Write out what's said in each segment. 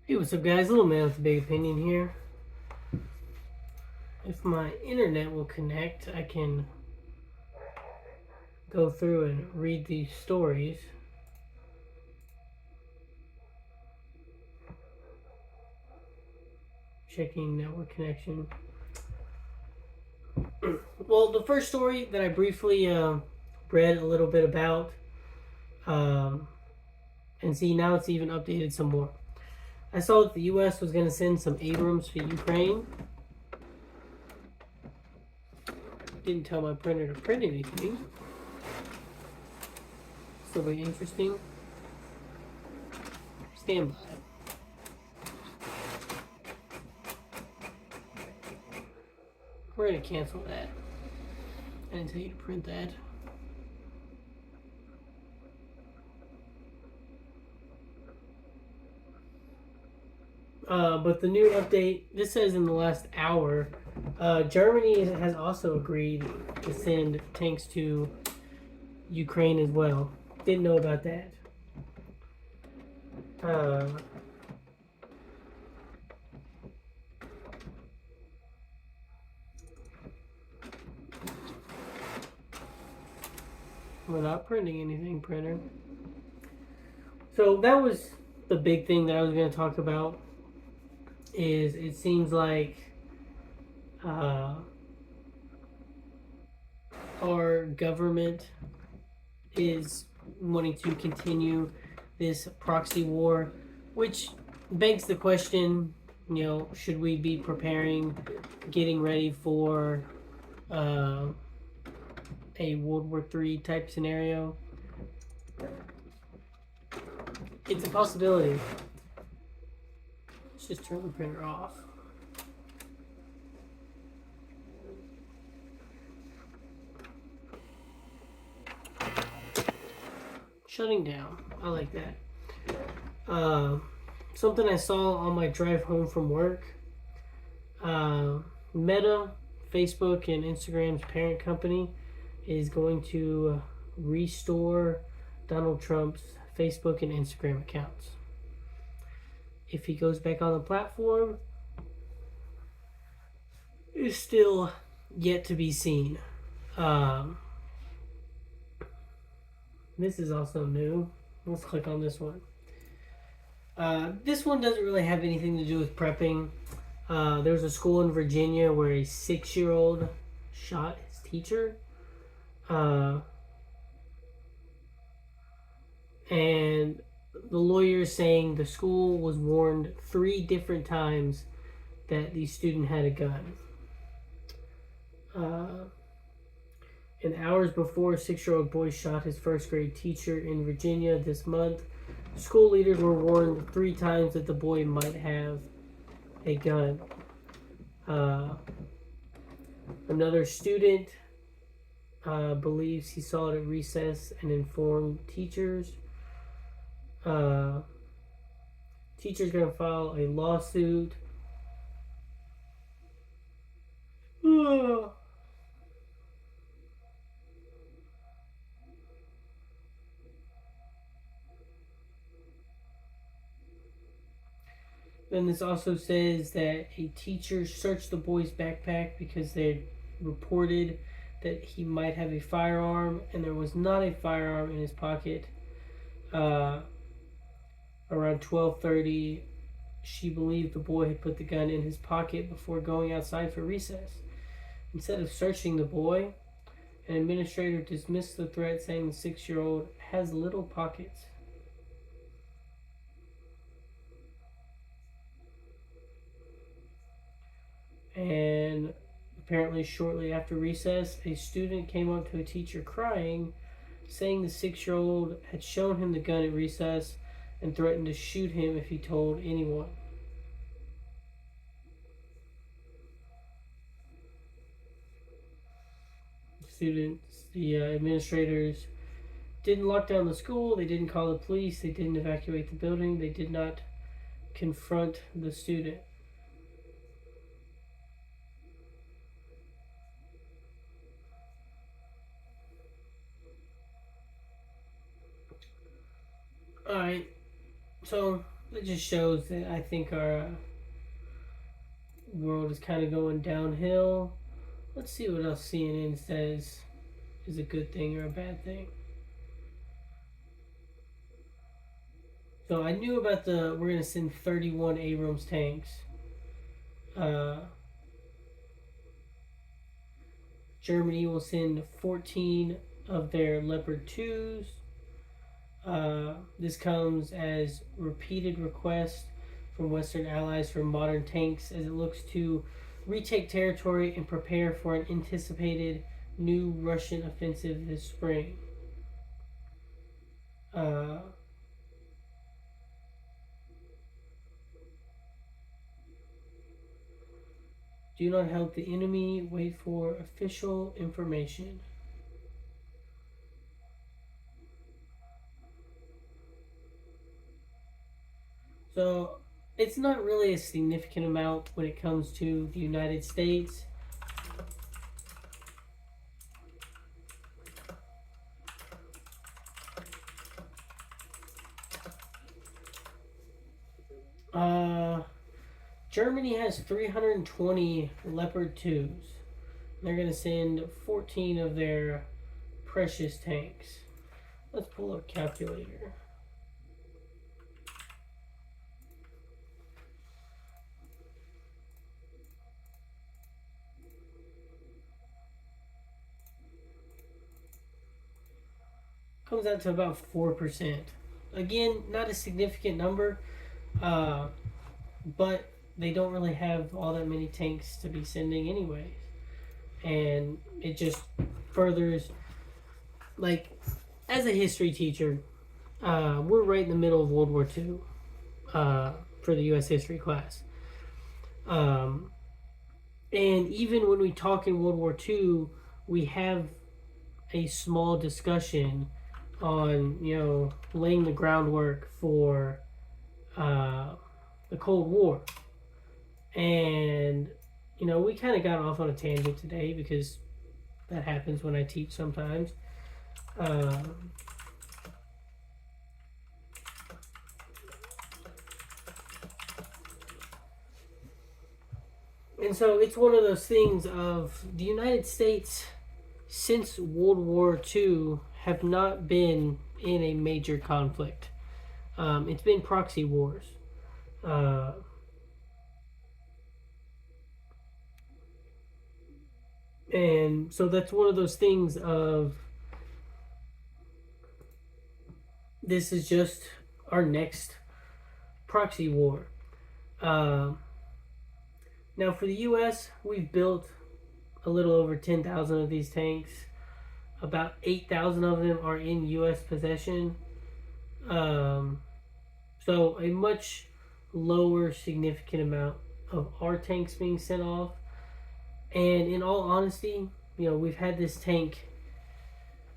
Hey, what's up, guys? Little man with a big opinion here. If my internet will connect, I can go through and read these stories. Checking network connection. Well, the first story that I briefly read a little bit about, um, and see, now it's even updated some more. I saw that the U.S. was going to send some Abrams to Ukraine. Didn't tell my printer to print anything. Still very interesting. Stand by. We're going to cancel that. I didn't tell you to print that. But the new update, this says in the last hour, Germany has also agreed to send tanks to Ukraine as well. Didn't know about that. We're not printing anything, printer. So that was the big thing that I was going to talk about. Is it seems like our government is wanting to continue this proxy war, which begs the question, should we be preparing, getting ready for a World War III type scenario? It's a possibility. Let's just turn the printer off. Shutting down. I like that. Something I saw on my drive home from work. Meta, Facebook, and Instagram's parent company is going to restore Donald Trump's Facebook and Instagram accounts. If he goes back on the platform, is still yet to be seen. This is also new. Let's click on this one. This one doesn't really have anything to do with prepping. There was a school in Virginia where a 6-year-old shot his teacher. And the lawyer is saying the school was warned 3 different times that the student had a gun. And hours before, a 6-year-old boy shot his first grade teacher in Virginia this month. School leaders were warned 3 times that the boy might have a gun. Another student believes he saw it at recess and informed teachers. Teacher's going to file a lawsuit. Then this also says that a teacher searched the boy's backpack because they reported that he might have a firearm, and there was not a firearm in his pocket. Around 12:30, she believed the boy had put the gun in his pocket before going outside for recess. Instead of searching the boy, an administrator dismissed the threat, saying the 6-year-old has little pockets. And apparently, shortly after recess, a student came up to a teacher crying, saying the 6-year-old had shown him the gun at recess and threatened to shoot him if he told anyone. The administrators didn't lock down the school, they didn't call the police, they didn't evacuate the building, they did not confront the student. Alright, so It just shows that I think our world is kind of going downhill. Let's see what else CNN says is a good thing or a bad thing. So I knew about we're going to send 31 Abrams tanks. Germany will send 14 of their Leopard 2s. This comes as repeated requests from Western allies for modern tanks as it looks to retake territory and prepare for an anticipated new Russian offensive this spring. Do not help the enemy. Wait for official information. So it's not really a significant amount when it comes to the United States. Germany has 320 Leopard 2s. They're going to send 14 of their precious tanks. Let's pull up a calculator. Comes out to about 4%. Again, not a significant number, but they don't really have all that many tanks to be sending anyways. And it just furthers, like, as a history teacher, we're right in the middle of World War II for the U.S. history class. And even when we talk in World War II, we have a small discussion on, laying the groundwork for the Cold War. And, we kind of got off on a tangent today because that happens when I teach sometimes. And so it's one of those things of the United States since World War II have not been in a major conflict. It's been proxy wars. And so that's one of those things of this is just our next proxy war. Now for the U.S., we've built a little over 10,000 of these tanks. About 8,000 of them are in U.S. possession. So a much lower significant amount of our tanks being sent off. And in all honesty, we've had this tank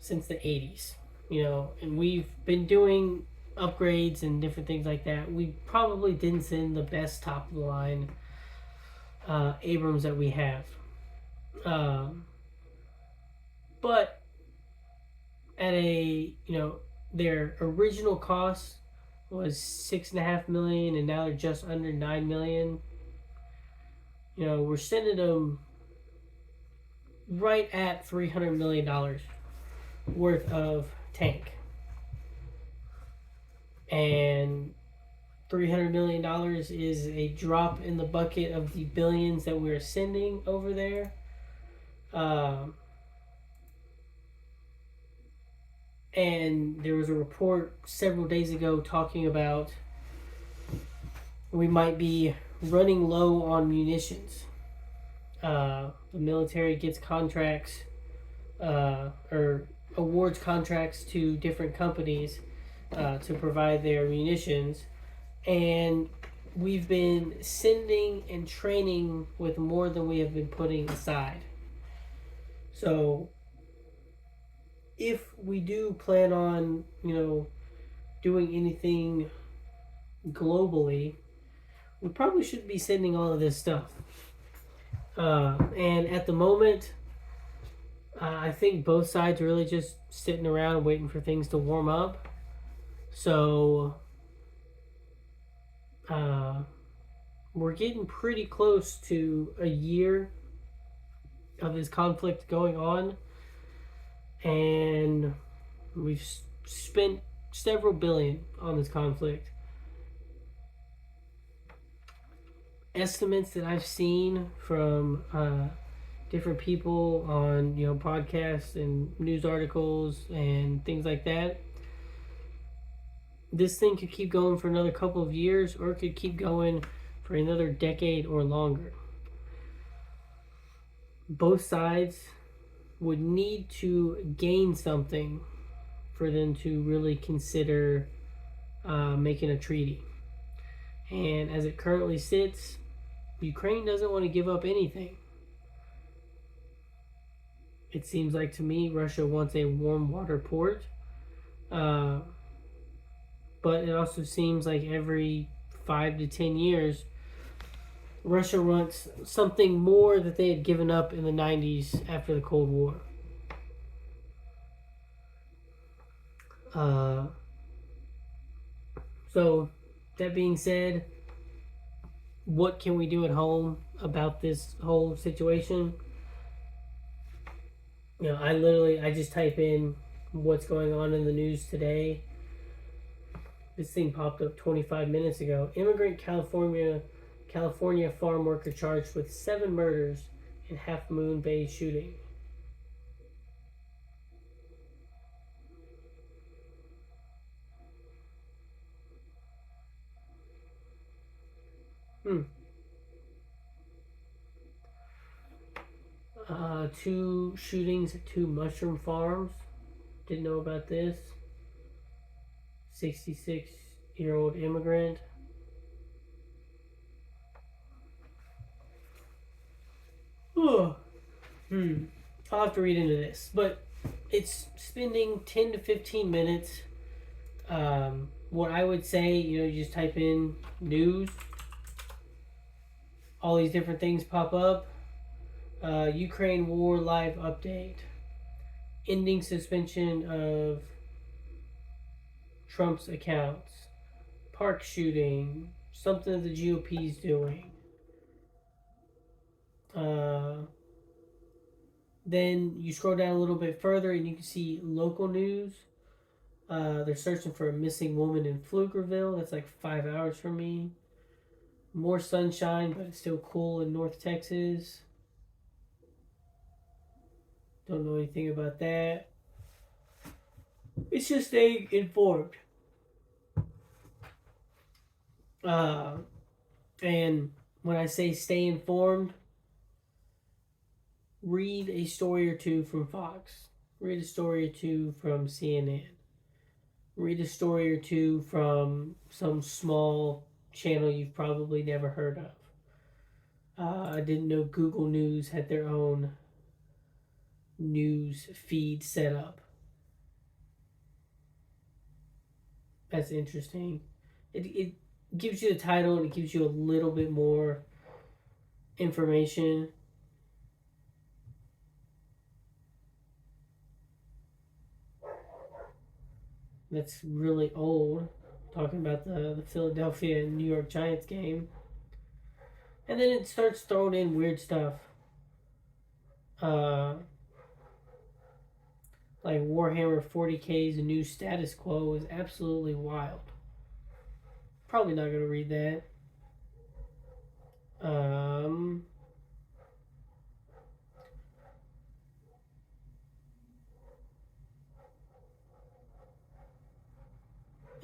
since the 80s, and we've been doing upgrades and different things like that. We probably didn't send the best top of the line Abrams that we have. But at their original cost was $6.5 million, and now they're just under $9 million. We're sending them right at $300 million worth of tank. And $300 million is a drop in the bucket of the billions that we're sending over there. And there was a report several days ago talking about we might be running low on munitions. The military gets contracts or awards contracts to different companies to provide their munitions, and we've been sending and training with more than we have been putting aside. So if we do plan on, doing anything globally, we probably should be sending all of this stuff. And at the moment, I think both sides are really just sitting around waiting for things to warm up. So we're getting pretty close to a year of this conflict going on, and we've spent several billion on this conflict. Estimates that I've seen from different people on podcasts and news articles and things like that, this thing could keep going for another couple of years, or it could keep going for another decade or longer. Both sides would need to gain something for them to really consider making a treaty. And as it currently sits, Ukraine doesn't want to give up anything. It seems like to me Russia wants a warm water port. But it also seems like every 5 to 10 years, Russia wants something more that they had given up in the 90s after the Cold War. So, that being said, what can we do at home about this whole situation? I just type in what's going on in the news today. This thing popped up 25 minutes ago. Immigrant California farm worker charged with 7 murders in Half Moon Bay shooting. Two shootings at 2 mushroom farms. Didn't know about this. 66-year-old immigrant. I'll have to read into this, but it's spending 10 to 15 minutes. What I would say, you just type in news, all these different things pop up. Ukraine war live update. Ending suspension of Trump's accounts. Park shooting. Something the GOP's doing. Then you scroll down a little bit further and you can see local news. They're searching for a missing woman in Pflugerville. That's like 5 hours from me. More sunshine, but it's still cool in North Texas. Don't know anything about that. It's just staying informed. And when I say stay informed, read a story or two from Fox. Read a story or two from CNN. Read a story or two from some small channel you've probably never heard of. I didn't know Google News had their own news feed set up. That's interesting. It gives you the title and it gives you a little bit more information. That's really old. Talking about the Philadelphia and New York Giants game. And then it starts throwing in weird stuff. Like Warhammer 40K's new status quo is absolutely wild. Probably not going to read that.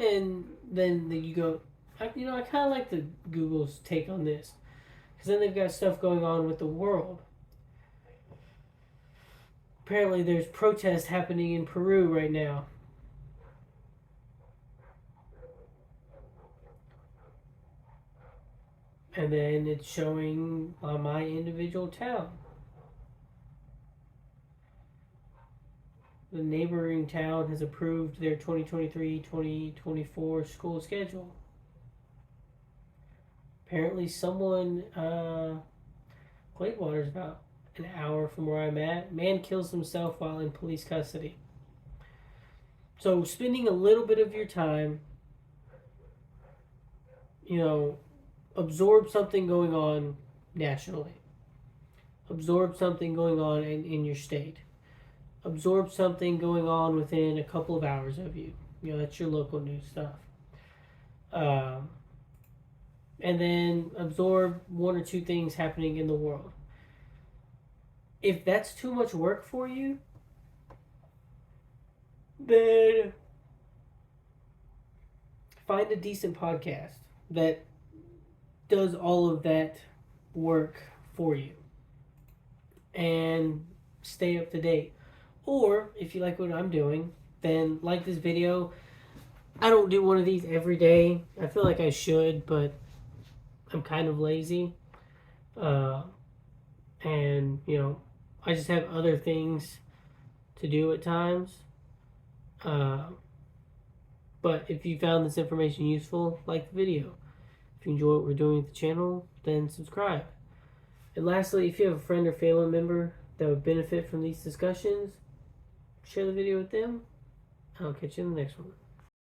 And then you go, I kind of like the Google's take on this. Because then they've got stuff going on with the world. Apparently there's protests happening in Peru right now. And then it's showing my individual town. The neighboring town has approved their 2023-2024 school schedule. Apparently someone, Gladewater's about an hour from where I'm at. Man kills himself while in police custody. So spending a little bit of your time, absorb something going on nationally. Absorb something going on in your state. Absorb something going on within a couple of hours of you. You know, that's your local news stuff. Um, and then absorb one or two things happening in the world. If that's too much work for you, then find a decent podcast that does all of that work for you and stay up to date. Or if you like what I'm doing, then like this video. I don't do one of these every day. I feel like I should, but I'm kind of lazy. Uh, and, you know, I just have other things to do at times. Uh, but if you found this information useful, like the video. If you enjoy what we're doing with the channel, then subscribe. And lastly, if you have a friend or family member that would benefit from these discussions, share the video with them. I'll catch you in the next one.